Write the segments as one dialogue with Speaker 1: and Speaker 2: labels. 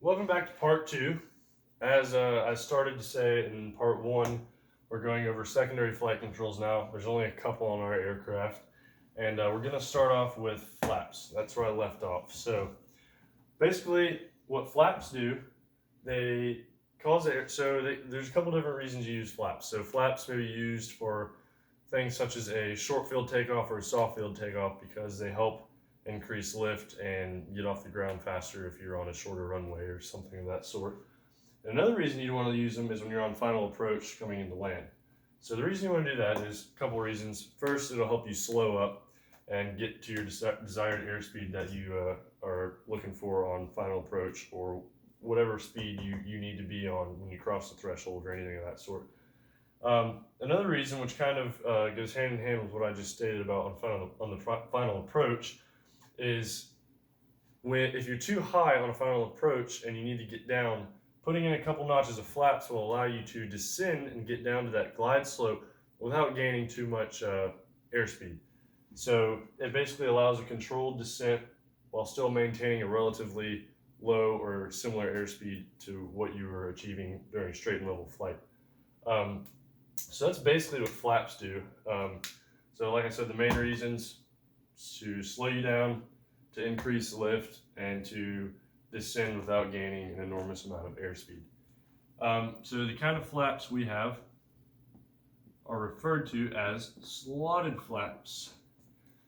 Speaker 1: Welcome back to part two. As I started to say in part one, we're going over secondary flight controls now. There's only a couple on our aircraft, and we're going to start off with flaps. That's where I left off. So basically, what flaps do, they cause air. There's a couple different reasons you use flaps. So flaps may be used for things such as a short field takeoff or a soft field takeoff because they help increase lift and get off the ground faster if you're on a shorter runway or something of that sort. And another reason you want to use them is when you're on final approach coming into land. So the reason you want to do that is a couple reasons. First, it'll help you slow up and get to your desired airspeed that you are looking for on final approach, or whatever speed you need to be on when you cross the threshold or anything of that sort. Another reason, which kind of goes hand in hand with what I just stated about on the final approach, is if you're too high on a final approach and you need to get down, putting in a couple notches of flaps will allow you to descend and get down to that glide slope without gaining too much airspeed. So it basically allows a controlled descent while still maintaining a relatively low or similar airspeed to what you were achieving during straight and level flight. So that's basically what flaps do. So like I said, the main reasons: to slow you down, to increase lift, and to descend without gaining an enormous amount of airspeed. So the kind of flaps we have are referred to as slotted flaps.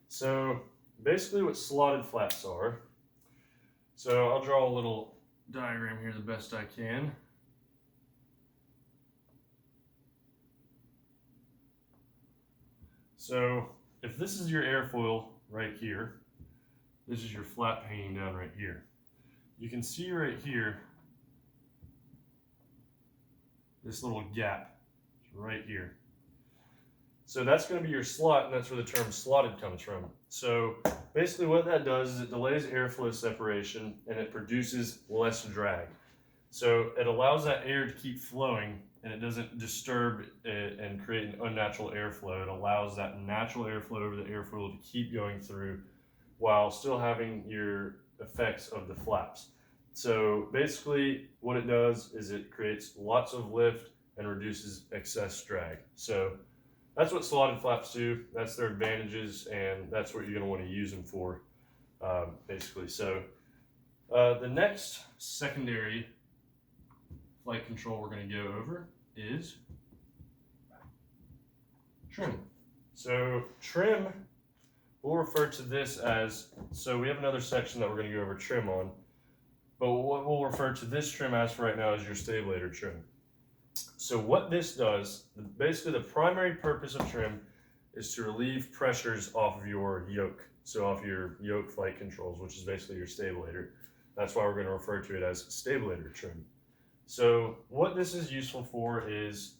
Speaker 1: So basically what slotted flaps are, so I'll draw a little diagram here the best I can. So if this is your airfoil right here, this is your flap hanging down right here. You can see right here, this little gap right here. So that's going to be your slot, and that's where the term slotted comes from. So basically what that does is it delays airflow separation and it produces less drag. So it allows that air to keep flowing and it doesn't disturb it and create an unnatural airflow. It allows that natural airflow over the airfoil to keep going through while still having your effects of the flaps. So basically what it does is it creates lots of lift and reduces excess drag. So that's what slotted flaps do. That's their advantages, and that's what you're going to want to use them for, basically. So the next secondary flight control we're going to go over is trim. So trim, we'll refer to this as, so we have another section that we're going to go over trim on, but what we'll refer to this trim as for right now is your stabulator trim. So what this does, basically the primary purpose of trim is to relieve pressures off of your yoke. So off your yoke flight controls, which is basically your stabulator. That's why we're going to refer to it as stabulator trim. So what this is useful for is,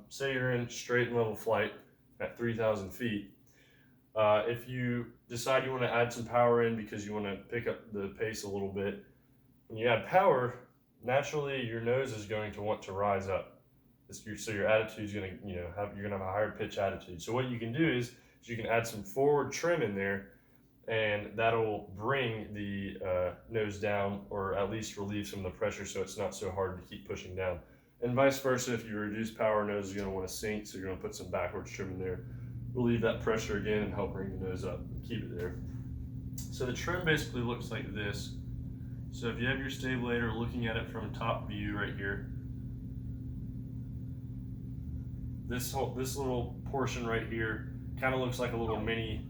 Speaker 1: say you're in straight and level flight at 3,000 feet. If you decide you want to add some power in because you want to pick up the pace a little bit, when you add power, naturally your nose is going to want to rise up. So your attitude is going to, you're going to have a higher pitch attitude. So what you can do is you can add some forward trim in there, and that'll bring the nose down, or at least relieve some of the pressure so it's not so hard to keep pushing down. And vice versa, if you reduce power, nose is going to want to sink, so you're going to put some backwards trim in there, relieve that pressure again, and help bring the nose up and keep it there. So the trim basically looks like this. So if you have your stabulator looking at it from top view right here, this little portion right here kind of looks like a little mini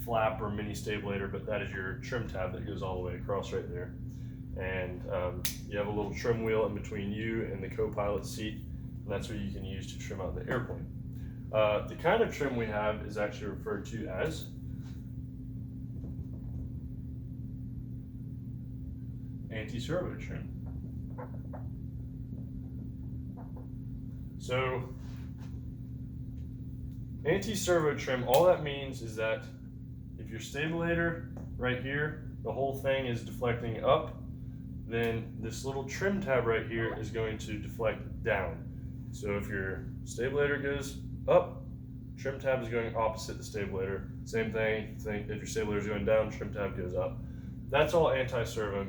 Speaker 1: flap or mini stabulator, but that is your trim tab that goes all the way across right there. And you have a little trim wheel in between you and the co-pilot seat, and that's what you can use to trim out the airplane. The kind of trim we have is actually referred to as anti-servo trim. So anti-servo trim, all that means is that if your stabulator right here, the whole thing is deflecting up, then this little trim tab right here is going to deflect down. So if your stabulator goes up, trim tab is going opposite the stabulator. Same thing, if your stabulator is going down, trim tab goes up. That's all anti-servo